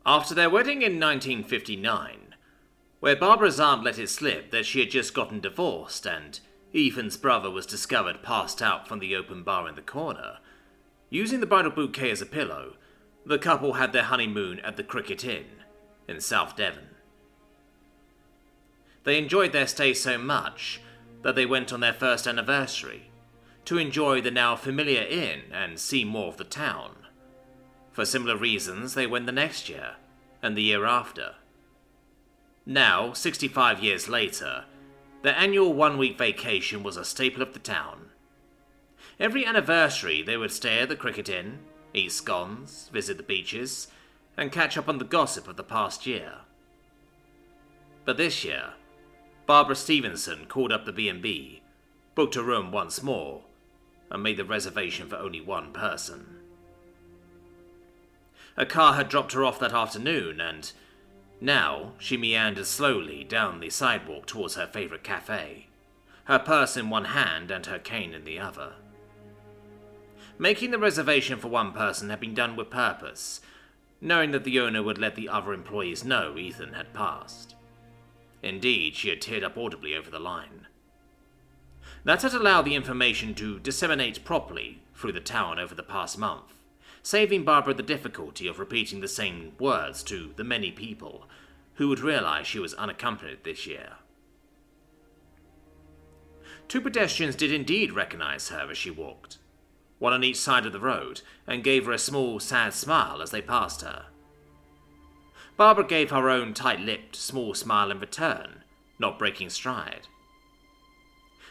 After their wedding in 1959, where Barbara's aunt let it slip that she had just gotten divorced and Ethan's brother was discovered passed out from the open bar in the corner, using the bridal bouquet as a pillow, the couple had their honeymoon at the Cricket Inn in South Devon. They enjoyed their stay so much that they went on their first anniversary to enjoy the now familiar inn and see more of the town. For similar reasons, they went the next year and the year after. Now, 65 years later, their annual one-week vacation was a staple of the town. Every anniversary, they would stay at the Cricket Inn, eat scones, visit the beaches, and catch up on the gossip of the past year. But this year, Barbara Stevenson called up the B&B, booked a room once more, and made the reservation for only one person. A car had dropped her off that afternoon, and now she meandered slowly down the sidewalk towards her favourite cafe, her purse in one hand and her cane in the other. Making the reservation for one person had been done with purpose, knowing that the owner would let the other employees know Ethan had passed. Indeed, she had teared up audibly over the line. That had allowed the information to disseminate properly through the town over the past month, saving Barbara the difficulty of repeating the same words to the many people who would realize she was unaccompanied this year. Two pedestrians did indeed recognize her as she walked, one on each side of the road, and gave her a small, sad smile as they passed her. Barbara gave her own tight-lipped, small smile in return, not breaking stride.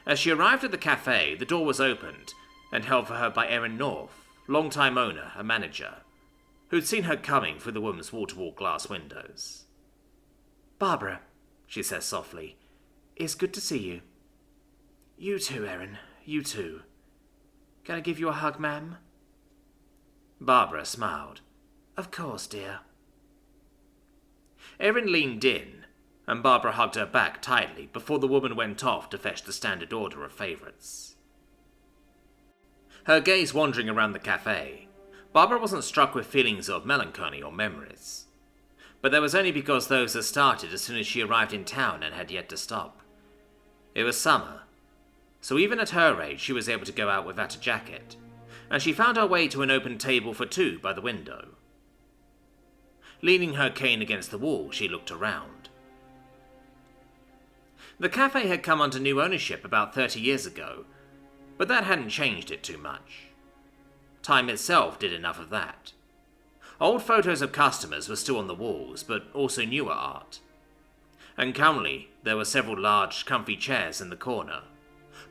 As she arrived at the cafe, the door was opened and held for her by Erin North, long-time owner and manager, who'd seen her coming through the woman's wall-to-wall glass windows. "Barbara," she said softly, "it's good to see you." "You too, Erin, you too. Can I give you a hug, ma'am?" Barbara smiled. "Of course, dear." Erin leaned in, and Barbara hugged her back tightly before the woman went off to fetch the standard order of favourites. Her gaze wandering around the cafe, Barbara wasn't struck with feelings of melancholy or memories. But that was only because those had started as soon as she arrived in town and had yet to stop. It was summer, so even at her age she was able to go out without a jacket, and she found her way to an open table for two by the window. Leaning her cane against the wall, she looked around. The cafe had come under new ownership about 30 years ago, but that hadn't changed it too much. Time itself did enough of that. Old photos of customers were still on the walls, but also newer art. And currently, there were several large, comfy chairs in the corner,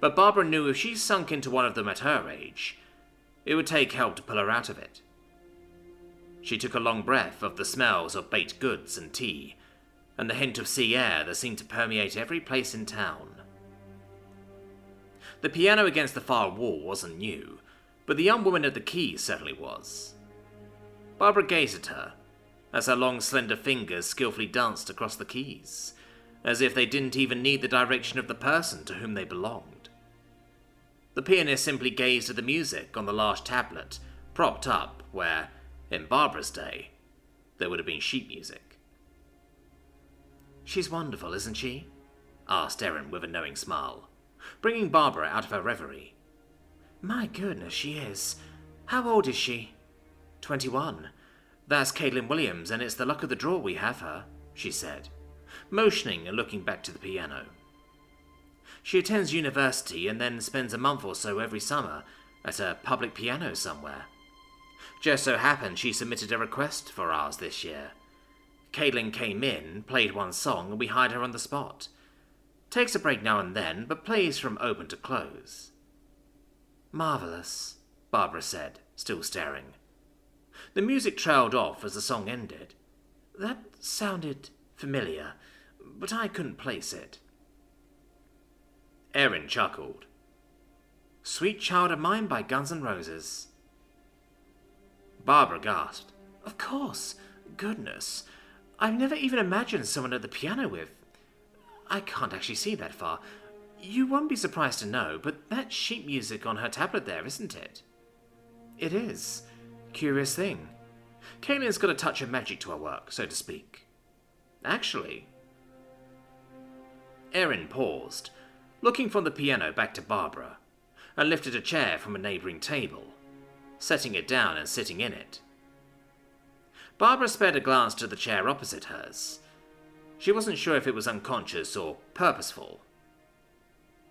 but Barbara knew if she sunk into one of them at her age, it would take help to pull her out of it. She took a long breath of the smells of baked goods and tea, and the hint of sea air that seemed to permeate every place in town. The piano against the far wall wasn't new, but the young woman at the keys certainly was. Barbara gazed at her, as her long slender fingers skillfully danced across the keys, as if they didn't even need the direction of the person to whom they belonged. The pianist simply gazed at the music on the large tablet, propped up where, in Barbara's day, there would have been sheet music. "She's wonderful, isn't she?" asked Erin with a knowing smile, bringing Barbara out of her reverie. "My goodness, she is. How old is she?" 21. "That's Caitlin Williams, and it's the luck of the draw we have her," she said, motioning and looking back to the piano. "She attends university and then spends a month or so every summer at a public piano somewhere. Just so happened she submitted a request for ours this year. Caitlin came in, played one song, and we hired her on the spot. Takes a break now and then, but plays from open to close." "Marvellous," Barbara said, still staring. The music trailed off as the song ended. "That sounded familiar, but I couldn't place it." Erin chuckled. "Sweet Child of Mine by Guns N' Roses." Barbara gasped. "Of course. Goodness. I've never even imagined someone at the piano with... I can't actually see that far. You won't be surprised to know, but that's sheet music on her tablet there, isn't it?" "It is. Curious thing. Caitlin's got a touch of magic to her work, so to speak. Actually... Erin paused, looking from the piano back to Barbara, and lifted a chair from a neighbouring table, setting it down and sitting in it. Barbara spared a glance to the chair opposite hers. She wasn't sure if it was unconscious or purposeful,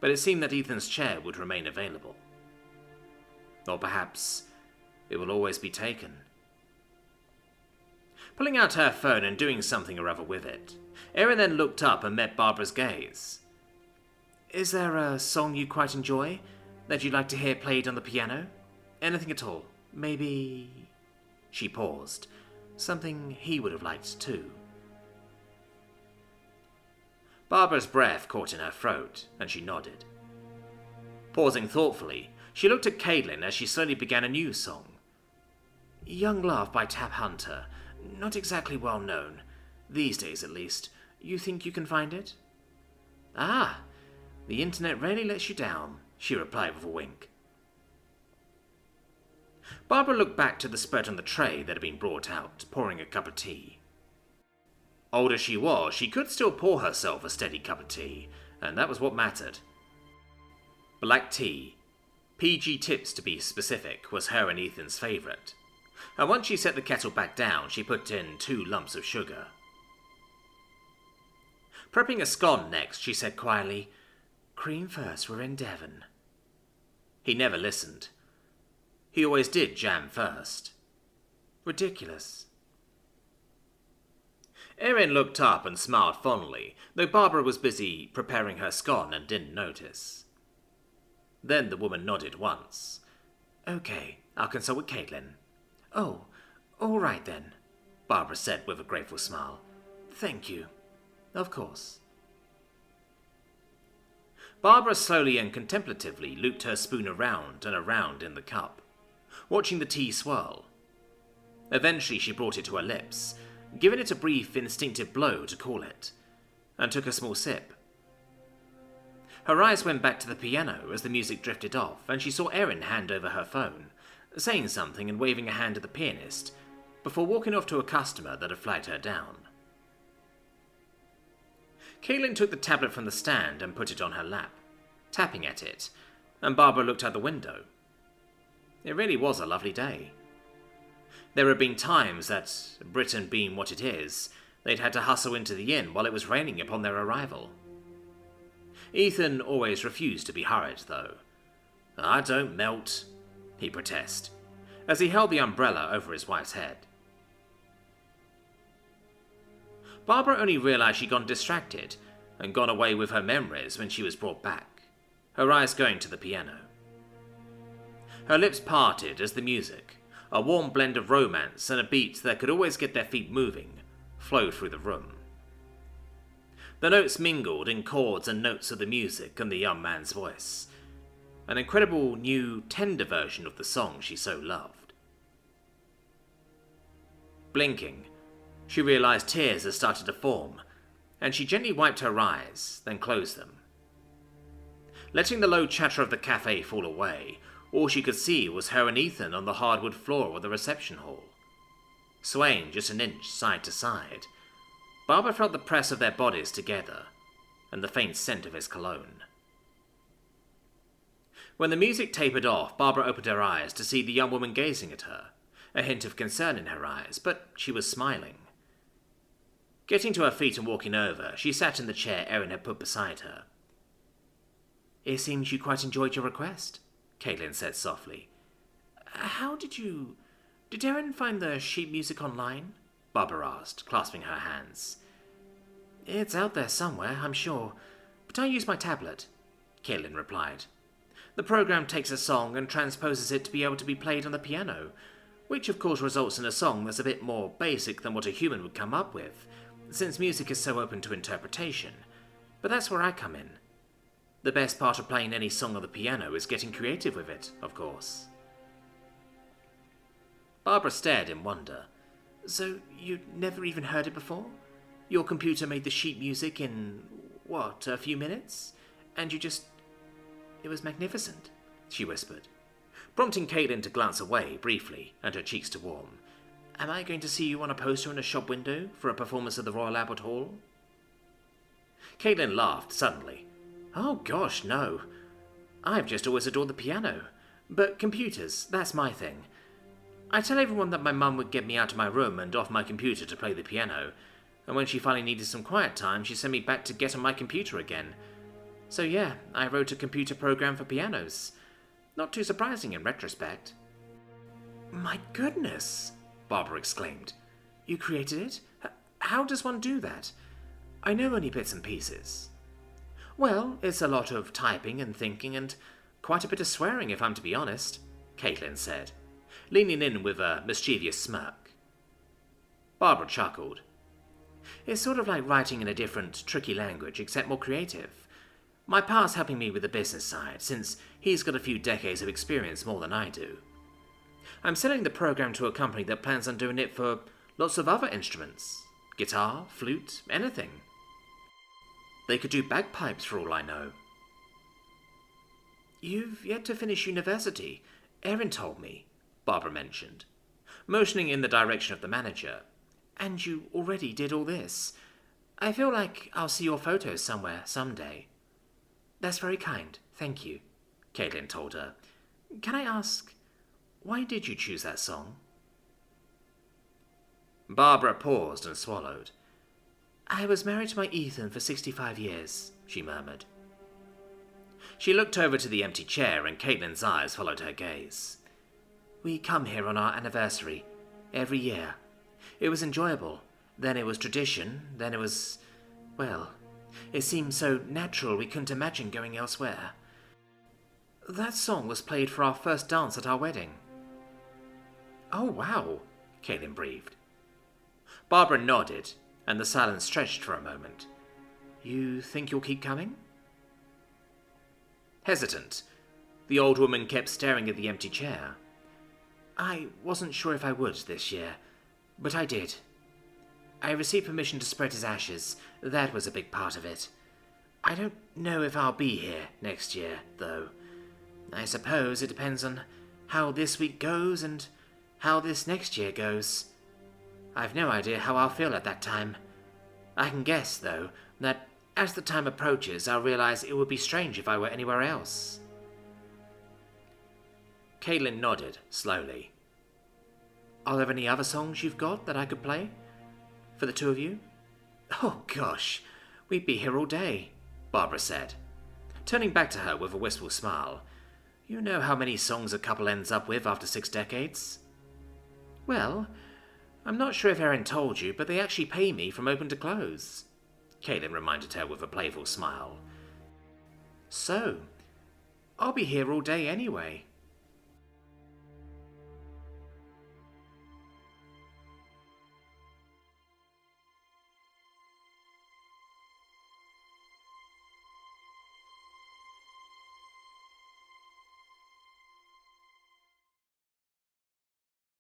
but it seemed that Ethan's chair would remain available. Or perhaps it will always be taken. Pulling out her phone and doing something or other with it, Erin then looked up and met Barbara's gaze. "Is there a song you quite enjoy that you'd like to hear played on the piano? Anything at all? Maybe..." She paused. "Something he would have liked too." Barbara's breath caught in her throat, and she nodded. Pausing thoughtfully, she looked at Caitlin as she slowly began a new song. "Young Love" by Tab Hunter. Not exactly well known. These days, at least. You think you can find it? "Ah, the internet rarely lets you down," she replied with a wink. Barbara looked back to the spread on the tray that had been brought out, pouring a cup of tea. Old as she was, she could still pour herself a steady cup of tea, and that was what mattered. Black tea, PG Tips to be specific, was her and Ethan's favourite, and once she set the kettle back down, she put in 2 lumps of sugar. Prepping a scone next, she said quietly, "Cream first, we're in Devon." He never listened. He always did jam first. Ridiculous. Erin looked up and smiled fondly, though Barbara was busy preparing her scone and didn't notice. Then the woman nodded once. "Okay, I'll consult with Caitlin." "Oh, all right then," Barbara said with a grateful smile. "Thank you. Of course." Barbara slowly and contemplatively looped her spoon around and around in the cup, watching the tea swirl. Eventually she brought it to her lips, giving it a brief instinctive blow to cool it, and took a small sip. Her eyes went back to the piano as the music drifted off, and she saw Erin hand over her phone, saying something and waving a hand at the pianist, before walking off to a customer that had flagged her down. Caitlin took the tablet from the stand and put it on her lap, tapping at it, and Barbara looked out the window. It really was a lovely day. There had been times that, Britain being what it is, they'd had to hustle into the inn while it was raining upon their arrival. Ethan always refused to be hurried, though. "I don't melt," he protested, as he held the umbrella over his wife's head. Barbara only realized she'd gone distracted and gone away with her memories when she was brought back, her eyes going to the piano. Her lips parted as the music, a warm blend of romance and a beat that could always get their feet moving, flowed through the room. The notes mingled in chords and notes of the music and the young man's voice, an incredible new, tender version of the song she so loved. Blinking, she realized tears had started to form, and she gently wiped her eyes, then closed them. Letting the low chatter of the cafe fall away, all she could see was her and Ethan on the hardwood floor of the reception hall. Swaying just an inch side to side, Barbara felt the press of their bodies together, and the faint scent of his cologne. When the music tapered off, Barbara opened her eyes to see the young woman gazing at her, a hint of concern in her eyes, but she was smiling. Getting to her feet and walking over, she sat in the chair Erin had put beside her. "It seems you quite enjoyed your request," Caitlin said softly. "How did Erin find the sheet music online?" Barbara asked, clasping her hands. "It's out there somewhere, I'm sure, but I use my tablet," Caitlin replied. "The program takes a song and transposes it to be able to be played on the piano, which of course results in a song that's a bit more basic than what a human would come up with, since music is so open to interpretation. But that's where I come in. The best part of playing any song on the piano is getting creative with it, of course." Barbara stared in wonder. "So you'd never even heard it before? Your computer made the sheet music in, a few minutes? And you just... It was magnificent," she whispered, prompting Caitlin to glance away briefly and her cheeks to warm. Am I going to see you on a poster in a shop window for a performance at the Royal Albert Hall? Caitlin laughed suddenly. Oh gosh, no. I've just always adored the piano. But computers, that's my thing. I tell everyone that my mum would get me out of my room and off my computer to play the piano, and when she finally needed some quiet time, she sent me back to get on my computer again. So yeah, I wrote a computer program for pianos. Not too surprising in retrospect. My goodness, Barbara exclaimed. You created it? How does one do that? I know only bits and pieces. Well, it's a lot of typing and thinking and quite a bit of swearing, if I'm to be honest, Caitlin said, leaning in with a mischievous smirk. Barbara chuckled. It's sort of like writing in a different, tricky language, except more creative. My pa's helping me with the business side, since he's got a few decades of experience more than I do. I'm selling the program to a company that plans on doing it for lots of other instruments. Guitar, flute, anything. They could do bagpipes for all I know. You've yet to finish university, Erin told me, Barbara mentioned, motioning in the direction of the manager. And you already did all this. I feel like I'll see your photos somewhere, someday. That's very kind, thank you, Caitlin told her. Can I ask, why did you choose that song? Barbara paused and swallowed. I was married to my Ethan for 65 years, she murmured. She looked over to the empty chair and Caitlin's eyes followed her gaze. We come here on our anniversary, every year. It was enjoyable. Then it was tradition. Then it was... well, it seemed so natural we couldn't imagine going elsewhere. That song was played for our first dance at our wedding. Oh, wow, Caitlin breathed. Barbara nodded, and the silence stretched for a moment. You think you'll keep coming? Hesitant, the old woman kept staring at the empty chair. I wasn't sure if I would this year, but I did. I received permission to spread his ashes. That was a big part of it. I don't know if I'll be here next year, though. I suppose it depends on how this week goes and how this next year goes. I've no idea how I'll feel at that time. I can guess, though, that as the time approaches, I'll realize it would be strange if I were anywhere else. Caitlin nodded, slowly. Are there any other songs you've got that I could play? For the two of you? Oh, gosh, we'd be here all day, Barbara said, turning back to her with a wistful smile. You know how many songs a couple ends up with after 6 decades? Well, I'm not sure if Erin told you, but they actually pay me from open to close, Caitlin reminded her with a playful smile. So, I'll be here all day anyway.